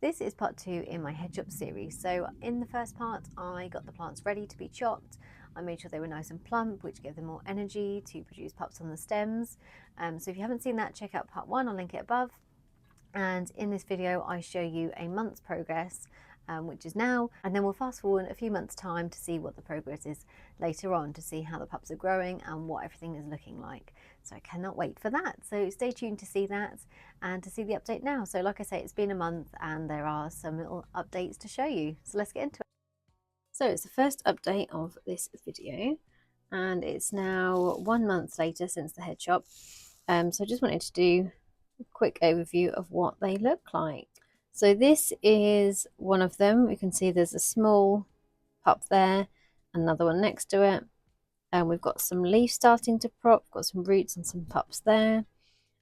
This is part 2 in my hedge chop series. So in the first part, I got the plants ready to be chopped. I made sure they were nice and plump, which gave them more energy to produce pups on the stems. So if you haven't seen that, check out part 1, I'll link it above. And in this video, I show you a month's progress, which is now, and then we'll fast forward a few months' time to see what the progress is later on, to see how the pups are growing and what everything is looking like. So I cannot wait for that. So stay tuned to see that and to see the update now. So like I say, it's been a month and there are some little updates to show you. So let's get into it. So it's the first update of this video, and it's now 1 month later since the head chop. So I just wanted to do a quick overview of what they look like. So this is one of them. We can see there's a small pup there, another one next to it, and we've got some leaves starting to prop, got some roots and some pups there.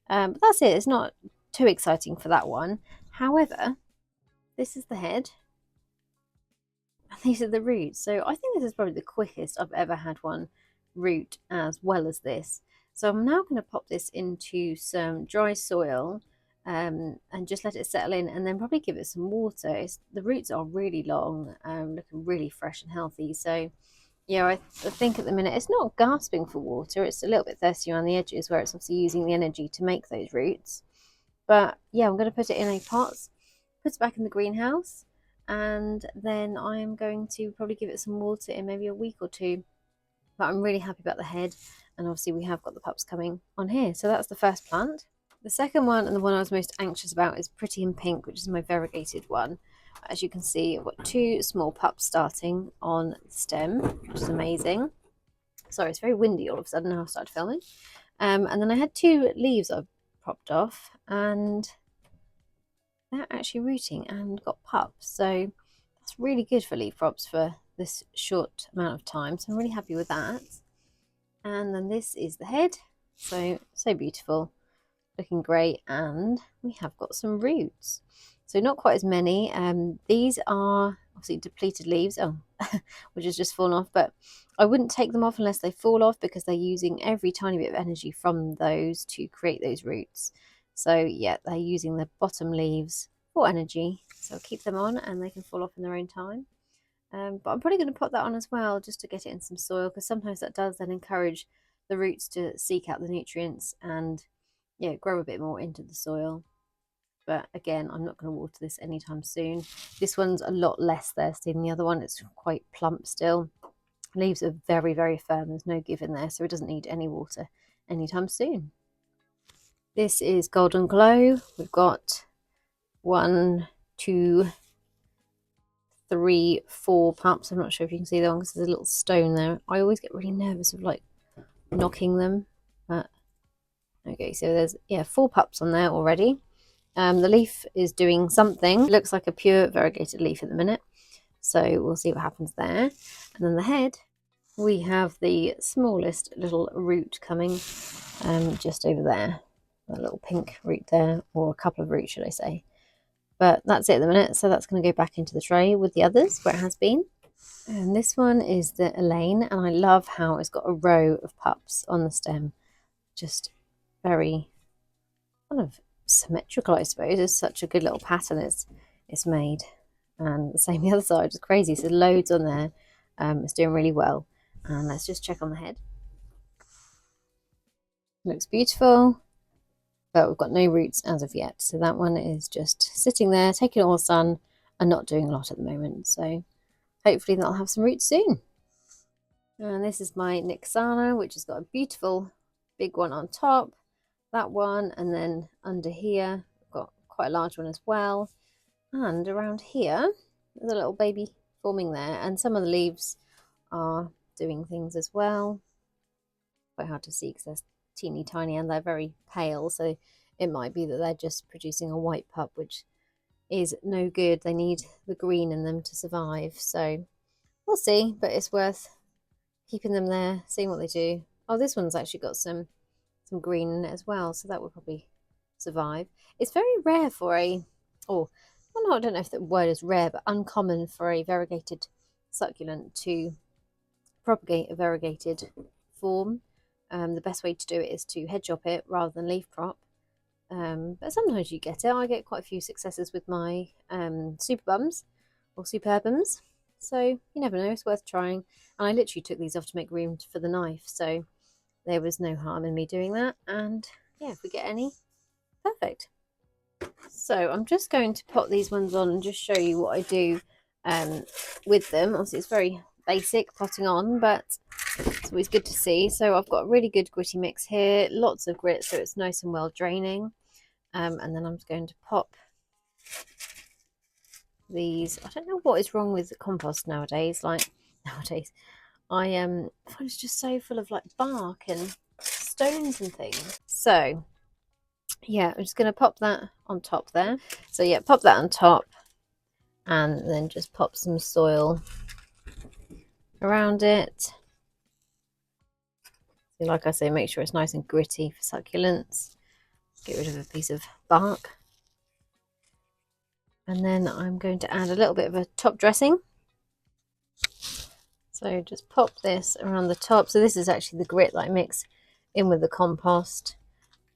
But that's it. It's not too exciting for that one. However, this is the head, and these are the roots. So I think this is probably the quickest I've ever had one root as well as this. So I'm now going to pop this into some dry soil and just let it settle in, and then probably give it some water. The roots are really long, looking really fresh and healthy. So yeah, I think at the minute it's not gasping for water. It's a little bit thirsty around the edges where it's obviously using the energy to make those roots. But yeah, I'm going to put it in a pot, put it back in the greenhouse, and then I'm going to probably give it some water in maybe a week or two. But I'm really happy about the head, and obviously we have got the pups coming on here. So that's the first plant. The second one, and the one I was most anxious about, is Pretty in Pink, which is my variegated one. As you can see, I've got 2 small pups starting on the stem, which is amazing. Sorry, it's very windy all of a sudden now I started filming. And then I had 2 leaves I've propped off, and they're actually rooting and got pups. So that's really good for leaf props for this short amount of time. So I'm really happy with that. And then this is the head. So beautiful, looking great. And we have got some roots. So not quite as many. These are obviously depleted leaves, which has just fallen off, but I wouldn't take them off unless they fall off, because they're using every tiny bit of energy from those to create those roots. So yeah, they're using the bottom leaves for energy. So I'll keep them on and they can fall off in their own time. But I'm probably going to put that on as well, just to get it in some soil, because sometimes that does then encourage the roots to seek out the nutrients and yeah, grow a bit more into the soil. But again, I'm not going to water this anytime soon. This one's a lot less thirsty than the other one. It's quite plump still. Leaves are very, very firm. There's no give in there, so it doesn't need any water anytime soon. This is Golden Glow. We've got 1, 2, 3, 4 pups. I'm not sure if you can see that one because there's a little stone there. I always get really nervous of like knocking them. But okay, so there's 4 pups on there already. The leaf is doing something. It looks like a pure variegated leaf at the minute. So we'll see what happens there. And then the head, we have the smallest little root coming just over there. A little pink root there, or a couple of roots, should I say. But that's it at the minute. So that's going to go back into the tray with the others where it has been. And this one is the Elaine. And I love how it's got a row of pups on the stem. Just very kind of symmetrical, I suppose. It's such a good little pattern it's made. And the same the other side, it's crazy. So loads on there. It's doing really well. And let's just check on the head. Looks beautiful, but we've got no roots as of yet. So that one is just sitting there, taking all the sun and not doing a lot at the moment. So hopefully that'll have some roots soon. And this is my Nixana, which has got a beautiful big one on top. That one, and then under here I've got quite a large one as well, and around here there's a little baby forming there, and some of the leaves are doing things as well. Quite hard to see because they're teeny tiny and they're very pale, so it might be that they're just producing a white pup, which is no good. They need the green in them to survive, so we'll see, but it's worth keeping them there, seeing what they do. Oh, this one's actually got some green in it as well, so that will probably survive. It's very rare for I don't know if the word is rare, but uncommon for a variegated succulent to propagate a variegated form. The best way to do it is to head chop it rather than leaf prop. but sometimes you get it. I get quite a few successes with my super bums or superbums, so you never know, it's worth trying. And I literally took these off to make room for the knife, so there was no harm in me doing that. And yeah, if we get any, perfect. So I'm just going to pop these ones on and just show you what I do with them. Obviously it's very basic potting on, but it's always good to see. So I've got a really good gritty mix here, lots of grit, so it's nice and well draining. And then I'm just going to pop these. I don't know what is wrong with the compost nowadays. I find it's just so full of like bark and stones and things. So yeah, I'm just going to pop that on top there. So yeah, pop that on top and then just pop some soil around it. So like I say, make sure it's nice and gritty for succulents. Get rid of a piece of bark. And then I'm going to add a little bit of a top dressing. So just pop this around the top. So this is actually the grit that I mix in with the compost.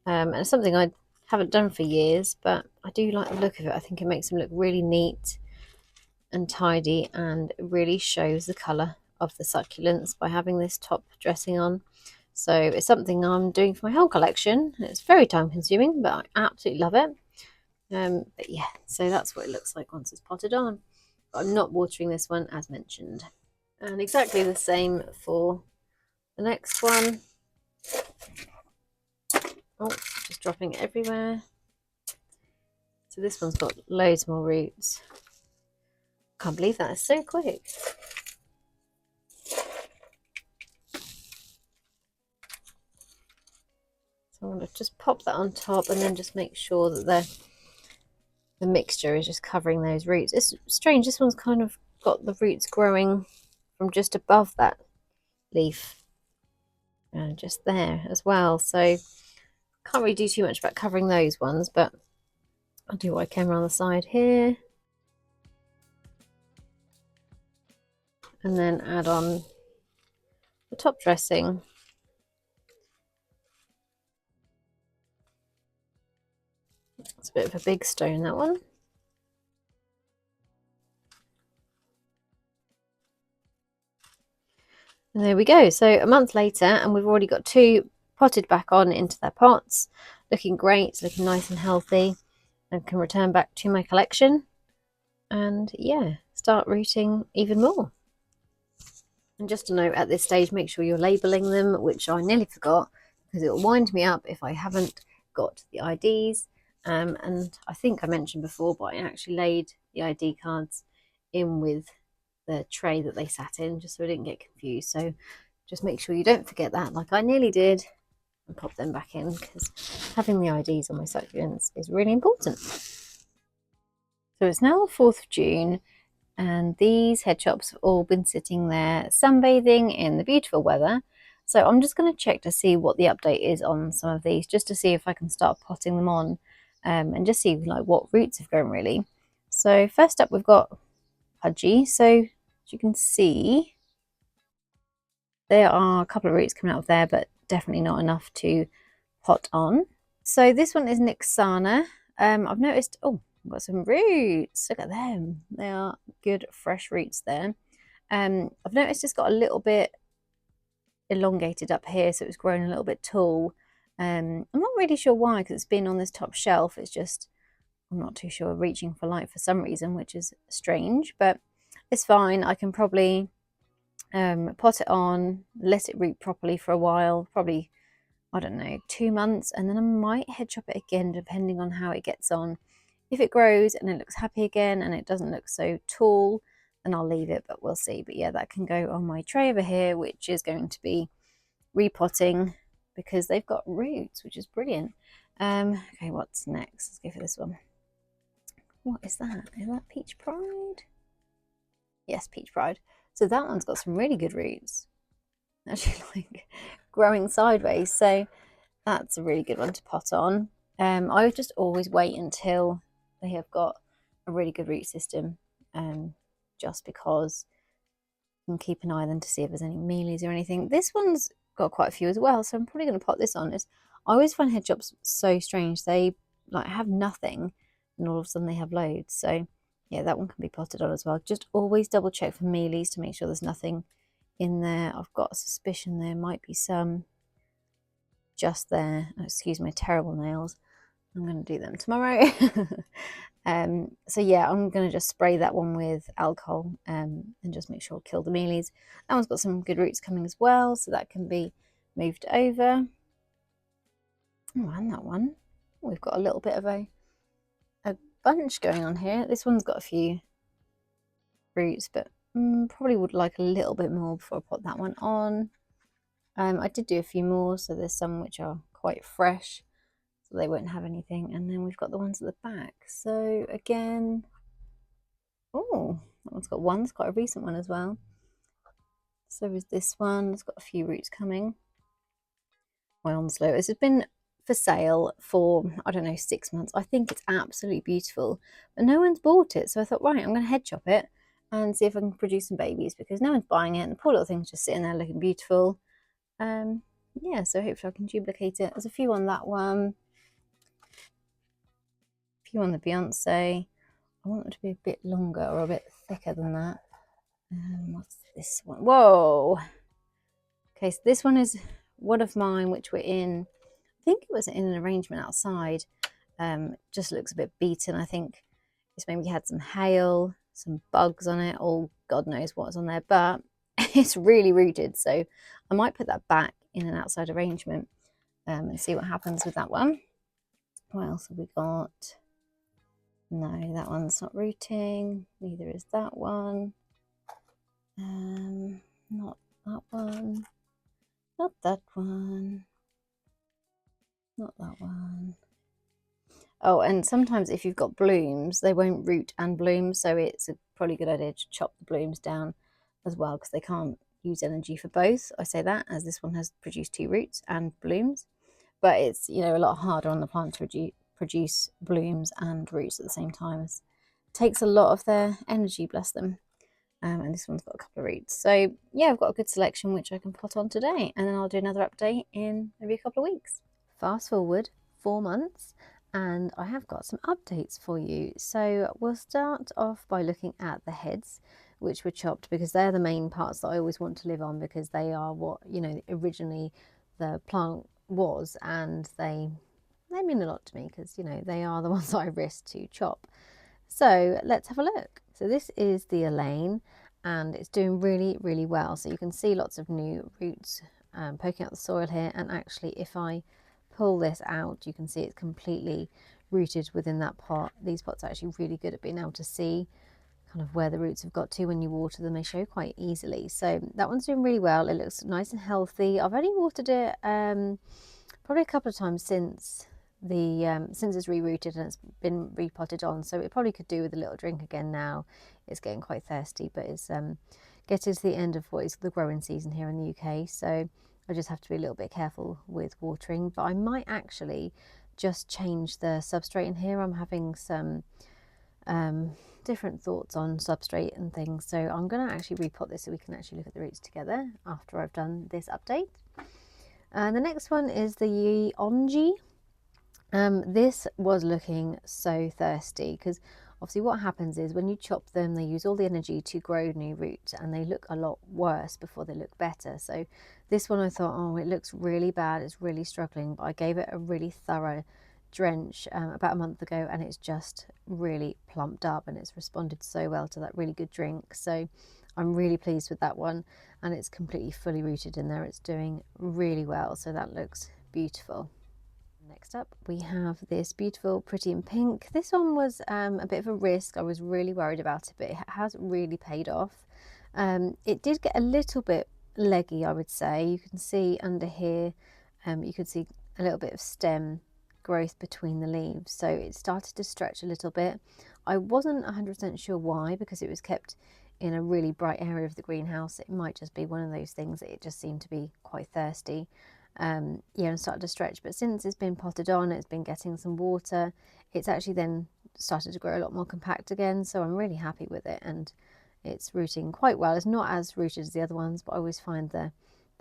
And it's something I haven't done for years, but I do like the look of it. I think it makes them look really neat and tidy, and it really shows the colour of the succulents by having this top dressing on. So it's something I'm doing for my whole collection. It's very time consuming, but I absolutely love it. But yeah, so that's what it looks like once it's potted on. But I'm not watering this one as mentioned. And exactly the same for the next one. Oh, just dropping it everywhere. So this one's got loads more roots. Can't believe that is so quick. So I'm going to just pop that on top and then just make sure that the mixture is just covering those roots. It's strange, this one's kind of got the roots growing from just above that leaf and just there as well. So can't really do too much about covering those ones, but I'll do what I can around the side here. And then add on the top dressing. It's a bit of a big stone, that one. And there we go. So a month later, and we've already got two potted back on into their pots, looking great, looking nice and healthy, and can return back to my collection. And yeah, start rooting even more. And just a note at this stage, make sure you're labelling them, which I nearly forgot, because it will wind me up if I haven't got the IDs. And I think I mentioned before, but I actually laid the ID cards in with the tray that they sat in, just so I didn't get confused. So just make sure you don't forget that, like I nearly did, and pop them back in, because having the IDs on my succulents is really important. So it's now the 4th of June, and these head chops have all been sitting there sunbathing in the beautiful weather. So I'm just going to check to see what the update is on some of these, just to see if I can start potting them on, and just see like what roots have grown really. So first up we've got Pudgy. So as you can see, there are a couple of roots coming out of there, but definitely not enough to pot on. So this one is Nixana. I've noticed, oh, I've got some roots. Look at them. They are good fresh roots there. I've noticed it's got a little bit elongated up here, so it's grown a little bit tall. I'm not really sure why, because it's been on this top shelf. It's just, I'm not too sure, reaching for light for some reason, which is strange, but it's fine. I can probably pot it on, let it root properly for a while, probably, I don't know, 2 months, and then I might head chop it again depending on how it gets on. If it grows and it looks happy again and it doesn't look so tall, then I'll leave it, but we'll see. But yeah, that can go on my tray over here, which is going to be repotting because they've got roots, which is brilliant. Okay, what's next? Let's go for this one. What is that? Is that Peach Pride? Yes, Peach Pride. So that one's got some really good roots, actually, like growing sideways. So that's a really good one to pot on. I would just always wait until they have got a really good root system, just because you can keep an eye on them to see if there's any mealies or anything. This one's got quite a few as well, so I'm probably going to pot this on. I always find head chops so strange. They like have nothing, and all of a sudden they have loads. So yeah, that one can be potted on as well. Just always double check for mealies to make sure there's nothing in there. I've got a suspicion there might be some just there. Oh, excuse my terrible nails. I'm going to do them tomorrow. So yeah, I'm going to just spray that one with alcohol and just make sure kill the mealies. That one's got some good roots coming as well, so that can be moved over. Oh, and that one. We've got a little bit of a bunch going on here. This one's got a few roots, but probably would like a little bit more before I put that one on. I did do a few more, so there's some which are quite fresh, so they won't have anything. And then we've got the ones at the back. So again, oh, that one's got one. It's quite a recent one as well. So is this one. It's got a few roots coming. My Onslow. This has been for sale for, I don't know, 6 months. I think it's absolutely beautiful, but no one's bought it. So I thought, right, I'm going to head chop it and see if I can produce some babies, because no one's buying it. And the poor little thing's just sitting there looking beautiful. Yeah, so hopefully I can duplicate it. There's a few on that one, a few on the Beyonce. I want them to be a bit longer or a bit thicker than that. What's this one? Whoa. Okay, so this one is one of mine, which were in, I think it was in an arrangement outside. Just looks a bit beaten. I think it's maybe had some hail, some bugs on it, or God knows what's on there, but it's really rooted. So I might put that back in an outside arrangement and see what happens with that one. What else have we got? No, that one's not rooting. Neither is that one. Not that one. Not that one. Not that one. Oh, and sometimes if you've got blooms, they won't root and bloom, so it's a probably good idea to chop the blooms down as well, because they can't use energy for both. I say that as this one has produced 2 roots and blooms, but it's, you know, a lot harder on the plant to produce blooms and roots at the same time. It takes a lot of their energy, bless them. And this one's got a couple of roots. So yeah, I've got a good selection which I can put on today, and then I'll do another update in maybe a couple of weeks. Fast forward 4 months, and I have got some updates for you. So we'll start off by looking at the heads, which were chopped, because they're the main parts that I always want to live on, because they are what, you know, originally the plant was, and they mean a lot to me, because, you know, they are the ones that I risked to chop. So let's have a look. So this is the Elaine, and it's doing really, really well. So you can see lots of new roots poking out the soil here, and actually if I pull this out, you can see it's completely rooted within that pot. These pots are actually really good at being able to see kind of where the roots have got to when you water them. They show quite easily. So that one's doing really well. It looks nice and healthy. I've only watered it probably a couple of times since it's re-rooted and it's been repotted on, so it probably could do with a little drink again now. It's getting quite thirsty, but it's getting to the end of what is the growing season here in the UK, so I just have to be a little bit careful with watering. But I might actually just change the substrate in here. I'm having some different thoughts on substrate and things, so I'm going to actually repot this so we can actually look at the roots together after I've done this update. And the next one is the Yeonji. This was looking so thirsty, because obviously what happens is when you chop them, they use all the energy to grow new roots, and they look a lot worse before they look better. So this one I thought, oh, it looks really bad, it's really struggling, but I gave it a really thorough drench about a month ago, and it's just really plumped up, and it's responded so well to that really good drink. So I'm really pleased with that one, and it's completely fully rooted in there. It's doing really well, so that looks beautiful. Next up we have this beautiful Pretty in Pink. This one was a bit of a risk. I was really worried about it, but it has really paid off. It did get a little bit leggy, I would say. You can see under here, you could see a little bit of stem growth between the leaves, so it started to stretch a little bit. I wasn't 100% sure why, because it was kept in a really bright area of the greenhouse. It might just be one of those things that it just seemed to be quite thirsty. Yeah, and started to stretch, but since it's been potted on, it's been getting some water, it's actually then started to grow a lot more compact again, so I'm really happy with it, and it's rooting quite well. It's not as rooted as the other ones, but I always find the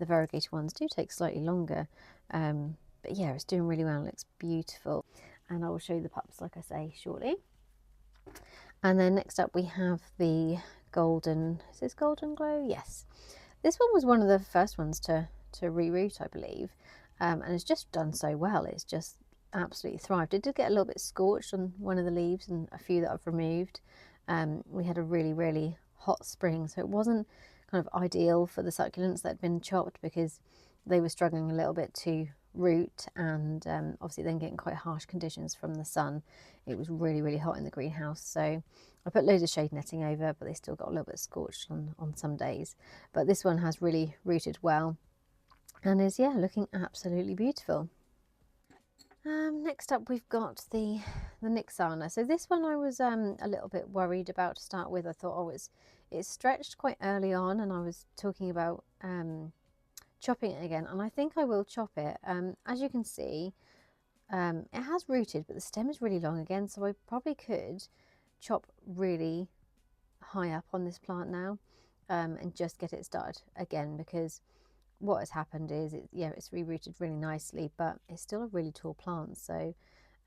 variegated ones do take slightly longer, but yeah, it's doing really well. It looks beautiful. and I will show you the pups, like I say, shortly. And then next up we have the golden, is this golden glow? Yes. This one was one of the first ones to reroot, I believe, and it's just done so well. It's just absolutely thrived. It did get a little bit scorched on one of the leaves and a few that I've removed. We had a really, really hot spring, so it wasn't kind of ideal for the succulents that had been chopped because they were struggling a little bit to root, and obviously then getting quite harsh conditions from the sun. It was really, really hot in the greenhouse, so I put loads of shade netting over, but they still got a little bit scorched on some days. But this one has really rooted well and is, yeah, looking absolutely beautiful. Next up we've got the Nixana. So this one I was a little bit worried about to start with. I thought, oh, it's stretched quite early on, and I was talking about chopping it again, and I think I will chop it. As you can see, it has rooted, but the stem is really long again, so I probably could chop really high up on this plant now, and just get it started again, because what has happened is it's rerouted really nicely, but it's still a really tall plant, so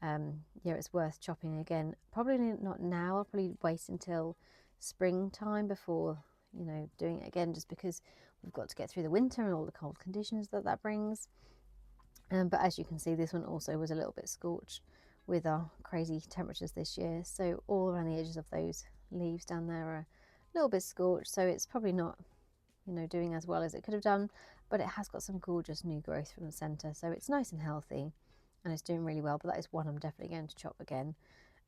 yeah, it's worth chopping again. Probably not now. I'll probably wait until springtime before, you know, doing it again, just because we've got to get through the winter and all the cold conditions that brings. But as you can see, this one also was a little bit scorched with our crazy temperatures this year, so all around the edges of those leaves down there are a little bit scorched, so it's probably not, you know, doing as well as it could have done, but it has got some gorgeous new growth from the centre, so it's nice and healthy and it's doing really well. But that is one I'm definitely going to chop again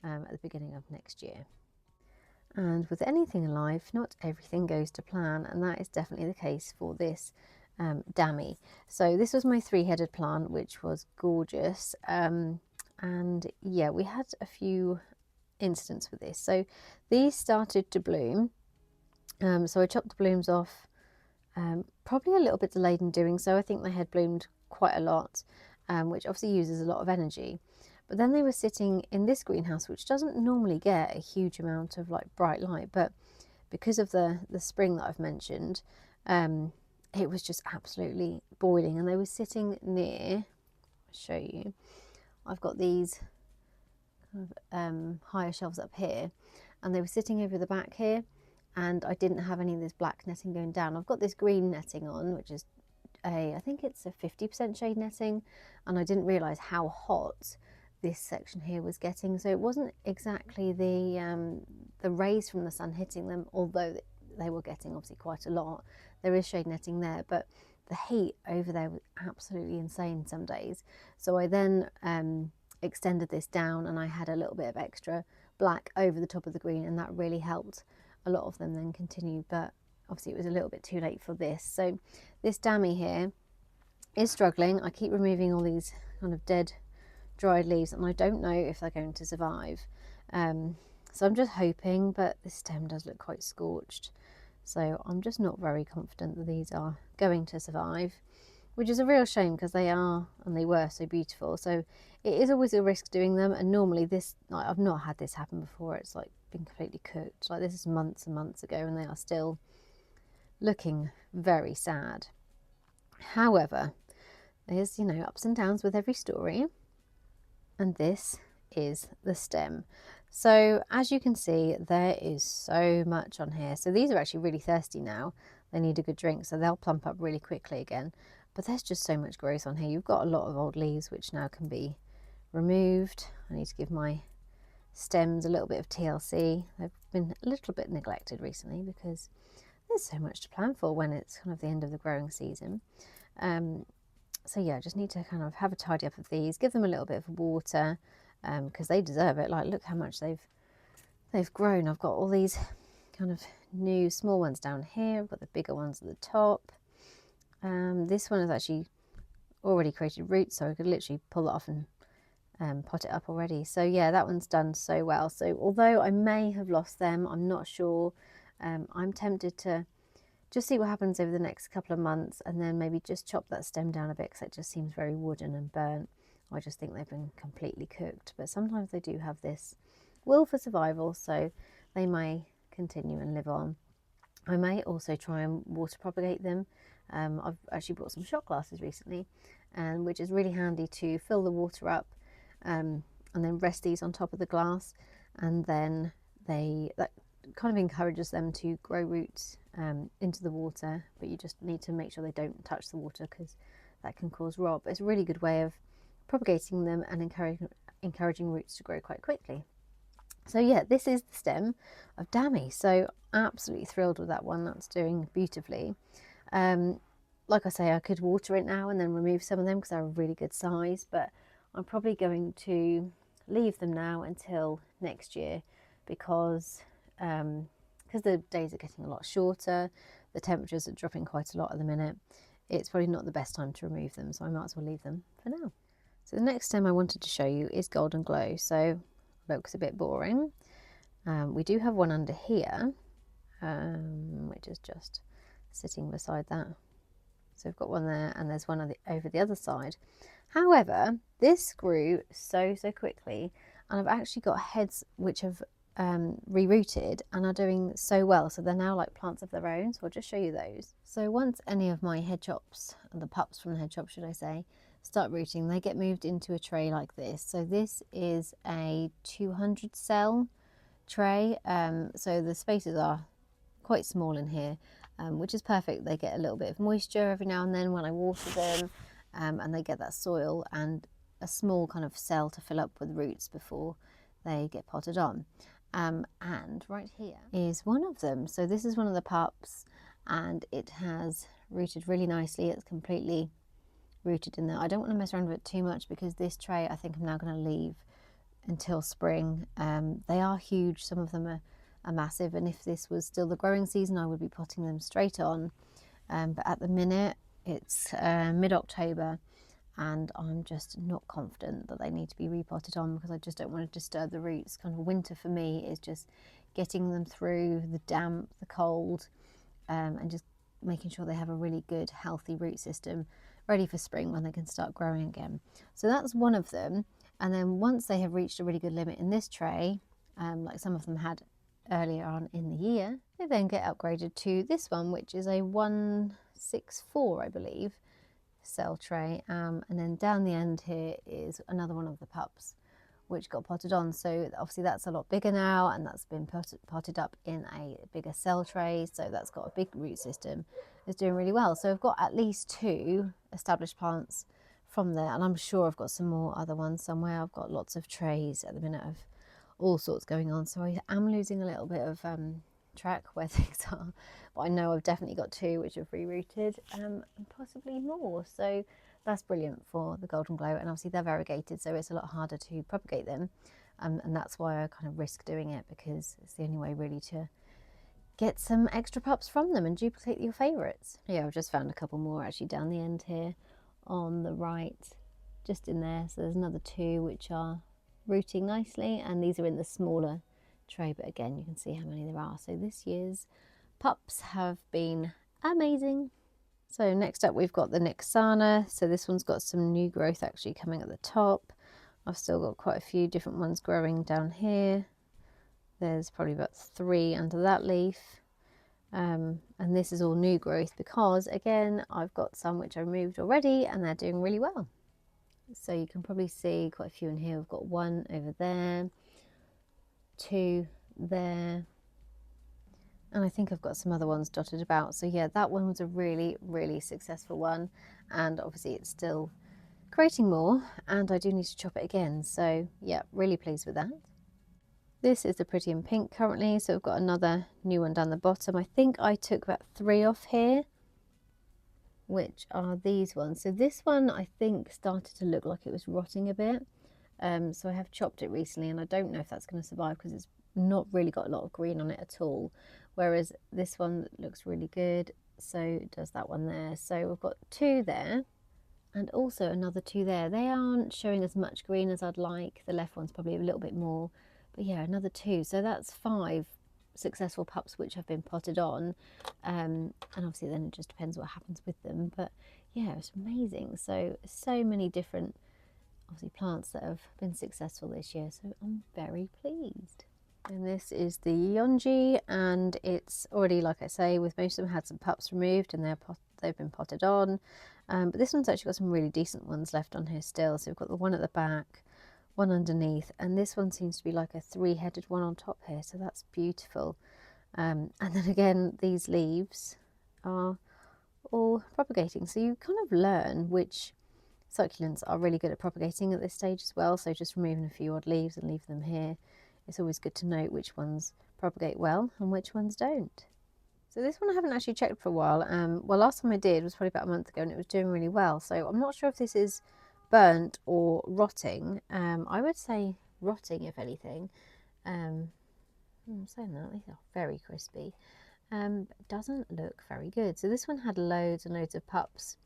at the beginning of next year. And with anything in life, not everything goes to plan, and that is definitely the case for this Dammy. So this was my three-headed plant, which was gorgeous, and yeah, we had a few incidents with this. So these started to bloom, so I chopped the blooms off, probably a little bit delayed in doing so. I think they had bloomed quite a lot, which obviously uses a lot of energy. But then they were sitting in this greenhouse, which doesn't normally get a huge amount of like bright light, but because of the spring that I've mentioned, it was just absolutely boiling. And they were sitting near, I'll show you, I've got these kind of higher shelves up here, and they were sitting over the back here, and I didn't have any of this black netting going down. I've got this green netting on, which is I think it's a 50% shade netting, and I didn't realise how hot this section here was getting. So it wasn't exactly the rays from the sun hitting them, although they were getting obviously quite a lot. There is shade netting there, but the heat over there was absolutely insane some days. So I then extended this down, and I had a little bit of extra black over the top of the green, and that really helped a lot of them then continue. But obviously it was a little bit too late for this. So this Dammy here is struggling. I keep removing all these kind of dead dried leaves, and I don't know if they're going to survive. So I'm just hoping, but the stem does look quite scorched. So I'm just not very confident that these are going to survive, which is a real shame because they are, and they were so beautiful. So it is always a risk doing them, and normally this, like, I've not had this happen before. It's like been completely cooked. Like, this is months and months ago, and they are still looking very sad. However, there's, you know, ups and downs with every story, and this is the stem. So as you can see, there is so much on here. So these are actually really thirsty now. They need a good drink, so they'll plump up really quickly again. But there's just so much growth on here. You've got a lot of old leaves which now can be removed. I need to give my stems a little bit of TLC. They've been a little bit neglected recently because there's so much to plan for when it's kind of the end of the growing season. So yeah, I just need to kind of have a tidy up of these, give them a little bit of water, because they deserve it. Like, look how much they've grown. I've got all these kind of new small ones down here. I've got the bigger ones at the top. This one has actually already created roots, so I could literally pull it off and pot it up already. So yeah, that one's done so well. So although I may have lost them, I'm not sure. I'm tempted to just see what happens over the next couple of months, and then maybe just chop that stem down a bit because it just seems very wooden and burnt. I just think they've been completely cooked, but sometimes they do have this will for survival, so they may continue and live on. I may also try and water propagate them. I've actually bought some shot glasses recently, which is really handy to fill the water up and then rest these on top of the glass, and then that kind of encourages them to grow roots into the water, but you just need to make sure they don't touch the water because that can cause rot. But it's a really good way of propagating them and encouraging roots to grow quite quickly. So yeah, this is the stem of Dammy. So absolutely thrilled with that one. That's doing beautifully. Like I say, I could water it now and then remove some of them because they're a really good size, but I'm probably going to leave them now until next year because the days are getting a lot shorter, the temperatures are dropping quite a lot at the minute. It's probably not the best time to remove them, so I might as well leave them for now. So the next stem I wanted to show you is Golden Glow. So looks a bit boring. We do have one under here, which is just sitting beside that. So we've got one there, and there's one over the other side. However, this grew so quickly, and I've actually got heads which have rerouted and are doing so well. So they're now like plants of their own. So I'll just show you those. So once any of my head chops, the pups from the head shop, should I say, start rooting, they get moved into a tray like this. So this is a 200 cell tray. So the spaces are quite small in here, which is perfect. They get a little bit of moisture every now and then when I water them, and they get that soil and a small kind of cell to fill up with roots before they get potted on. And right here is one of them. So this is one of the pups, and it has rooted really nicely. It's completely rooted in there. I don't want to mess around with it too much because this tray I think I'm now going to leave until spring. They are huge. Some of them are massive, and if this was still the growing season I would be potting them straight on, but at the minute it's mid-October and I'm just not confident that they need to be repotted on because I just don't want to disturb the roots. Kind of winter for me is just getting them through the damp, the cold, and just making sure they have a really good healthy root system ready for spring when they can start growing again. So that's one of them, and then once they have reached a really good limit in this tray, like some of them had earlier on in the year, they then get upgraded to this one, which is a 164, I believe, cell tray, and then down the end here is another one of the pups which got potted on. So obviously that's a lot bigger now, and that's been potted up in a bigger cell tray, so that's got a big root system. It's doing really well. So I've got at least 2 established plants from there, and I'm sure I've got some more other ones somewhere. I've got lots of trays at the minute of all sorts going on, so I am losing a little bit of track where things are, but I know I've definitely got 2 which have rerouted, and possibly more. So that's brilliant for the Golden Glow, and obviously they're variegated, so it's a lot harder to propagate them, and that's why I kind of risk doing it, because it's the only way really to get some extra pups from them and duplicate your favourites. Yeah, I've just found a couple more actually down the end here on the right, just in there. So there's another 2 which are rooting nicely, and these are in the smaller tray, but again you can see how many there are. So this year's pups have been amazing. So next up we've got the Nixana. So this one's got some new growth actually coming at the top. I've still got quite a few different ones growing down here. There's probably about 3 under that leaf, and this is all new growth because again I've got some which I removed already and they're doing really well. So you can probably see quite a few in here. We've got 1 over there, 2 there, and I think I've got some other ones dotted about. So yeah, that one was a really successful one, and obviously it's still creating more, and I do need to chop it again. So yeah, really pleased with that. This is the Pretty in Pink currently, so we've got another new one down the bottom. I think I took about 3 off here, which are these ones. So this one I think started to look like it was rotting a bit, so I have chopped it recently, and I don't know if that's going to survive because it's not really got a lot of green on it at all, whereas this one looks really good. So does that one there. So we've got 2 there and also another 2 there. They aren't showing as much green as I'd like. The left one's probably a little bit more, but yeah, another 2. So that's 5 successful pups which have been potted on, and obviously then it just depends what happens with them. But yeah, it's amazing. So many different obviously plants that have been successful this year, so I'm very pleased. And this is the Yonji, and it's already, like I say, with most of them had some pups removed and they've been potted on, but this one's actually got some really decent ones left on here still. So we've got the one at the back, one underneath, and this one seems to be like a three-headed one on top here, so that's beautiful. And then again, these leaves are all propagating, so you kind of learn which succulents are really good at propagating at this stage as well. So just removing a few odd leaves and leaving them here, it's always good to note which ones propagate well and which ones don't. So this one I haven't actually checked for a while. Well, last time I did was probably about a month ago, and it was doing really well. So I'm not sure if this is burnt or rotting. I would say rotting, if anything. I'm saying that, these are very crispy. It doesn't look very good. So this one had loads and loads of pups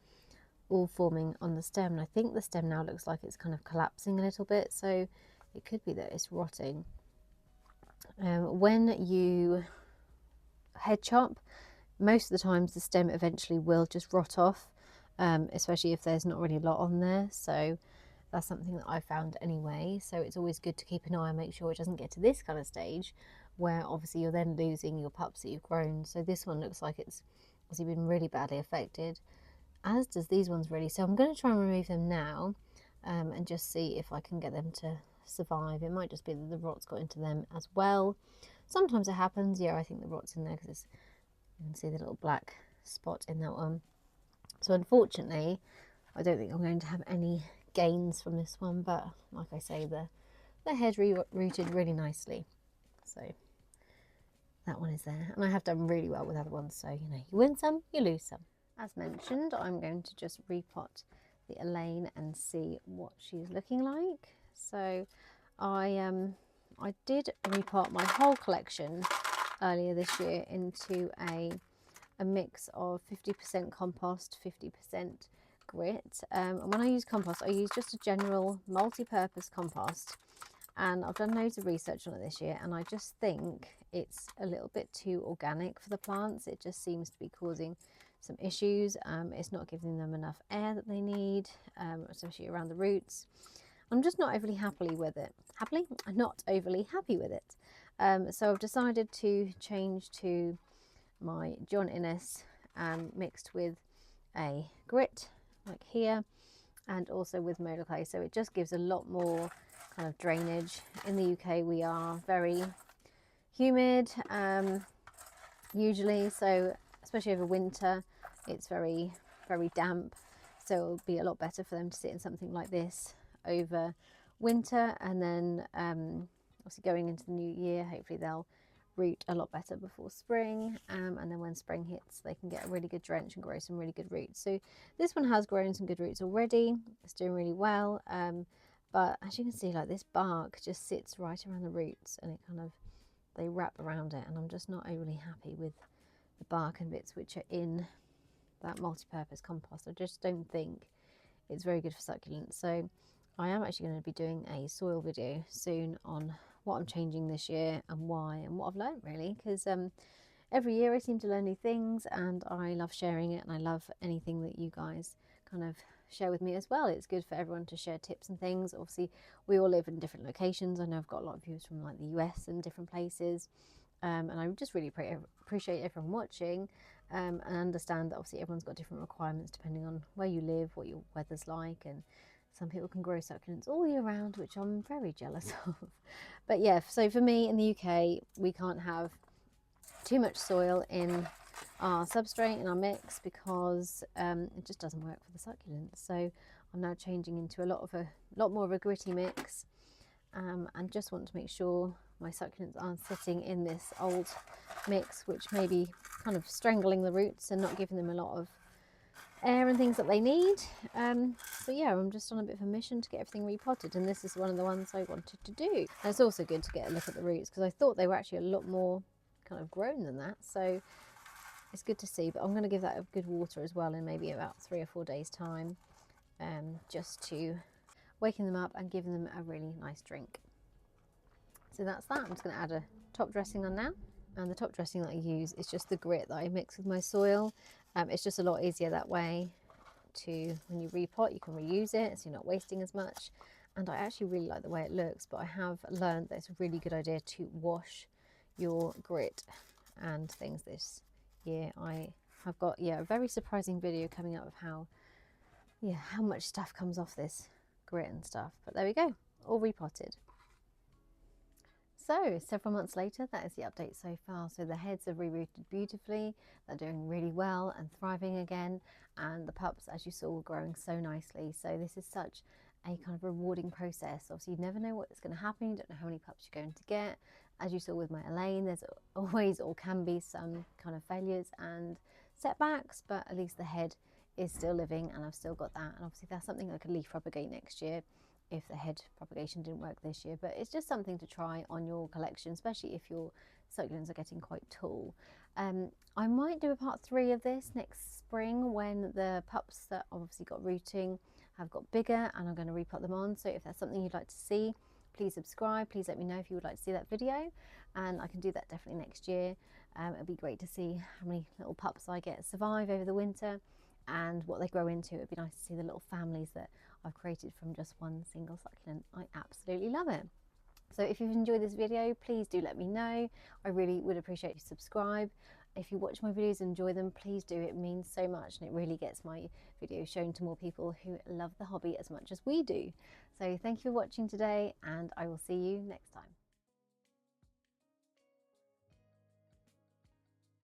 all forming on the stem, and I think the stem now looks like it's kind of collapsing a little bit, so it could be that it's rotting. When you head chop, most of the times the stem eventually will just rot off, especially if there's not really a lot on there. So that's something that I found anyway. So it's always good to keep an eye and make sure it doesn't get to this kind of stage where obviously you're then losing your pups that you've grown. So this one looks like it's obviously been really badly affected, as does these ones really. So I'm going to try and remove them now, and just see if I can get them to survive. It might just be that the rot's got into them as well. Sometimes it happens. Yeah, I think the rot's in there because you can see the little black spot in that one. So unfortunately, I don't think I'm going to have any gains from this one, but like I say, the head rooted really nicely. So that one is there, and I have done really well with other ones. So you know, you win some, you lose some. As mentioned, I'm going to just repot the Elaine and see what she's looking like. So I did repot my whole collection earlier this year into a mix of 50% compost, 50% grit. And when I use compost, I use just a general multi-purpose compost. And I've done loads of research on it this year, and I just think it's a little bit too organic for the plants. It just seems to be causing some issues. It's not giving them enough air that they need, especially around the roots. I'm just not overly happy with it. I'm not overly happy with it. So I've decided to change to my John Innes mixed with a grit like here, and also with modal clay. So it just gives a lot more kind of drainage. In the UK we are very humid usually, so especially over winter it's very damp, so it'll be a lot better for them to sit in something like this over winter. And then obviously going into the new year, hopefully they'll root a lot better before spring, and then when spring hits they can get a really good drench and grow some really good roots. So this one has grown some good roots already, it's doing really well, but as you can see, like, this bark just sits right around the roots, and it kind of, they wrap around it, and I'm just not overly happy with the bark and bits which are in that multi-purpose compost. I just don't think it's very good for succulents. So I am actually going to be doing a soil video soon on what I'm changing this year and why, and what I've learned really, because every year I seem to learn new things, and I love sharing it, and I love anything that you guys kind of share with me as well. It's good for everyone to share tips and things. Obviously we all live in different locations. I know I've got a lot of viewers from like the US and different places, and I just really appreciate everyone watching, and understand that obviously everyone's got different requirements depending on where you live, what your weather's like, and some people can grow succulents all year round, which I'm very jealous of. But yeah, so for me in the UK, we can't have too much soil in our substrate, in our mix, because it just doesn't work for the succulents. So I'm now changing into a lot more of a gritty mix, and just want to make sure my succulents aren't sitting in this old mix, which may be kind of strangling the roots and not giving them a lot of air and things that they need. So yeah, I'm just on a bit of a mission to get everything repotted, and this is one of the ones I wanted to do. And it's also good to get a look at the roots, because I thought they were actually a lot more kind of grown than that, so it's good to see. But I'm going to give that a good water as well in maybe about 3 or 4 days time, just to waken them up and giving them a really nice drink. So that's that. I'm just going to add a top dressing on now, and the top dressing that I use is just the grit that I mix with my soil. It's just a lot easier that way to, when you repot, you can reuse it, so you're not wasting as much. And I actually really like the way it looks, but I have learned that it's a really good idea to wash your grit and things this year. I have got a very surprising video coming up of how much stuff comes off this grit and stuff. But there we go. or repotted. So several months later, that is the update so far. So the heads have rerooted beautifully, they're doing really well and thriving again, and the pups, as you saw, were growing so nicely. So this is such a kind of rewarding process. Obviously you never know what's going to happen, you don't know how many pups you're going to get. As you saw with my Elaine, there's always or can be some kind of failures and setbacks, but at least the head is still living and I've still got that. And obviously that's something I could leaf propagate next year if the head propagation didn't work this year, but it's just something to try on your collection, especially if your succulents are getting quite tall. I might do a part 3 of this next spring when the pups that obviously got rooting have got bigger and I'm going to repot them on. So if that's something you'd like to see, please subscribe. Please let me know if you would like to see that video, and I can do that definitely next year. It'd be great to see how many little pups I get survive over the winter and what they grow into. It'd be nice to see the little families that I've created from just one single succulent. I absolutely love it. So if you've enjoyed this video, please do let me know. I really would appreciate you subscribe. If you watch my videos and enjoy them, please do. It means so much and it really gets my videos shown to more people who love the hobby as much as we do. So thank you for watching today, and I will see you next time.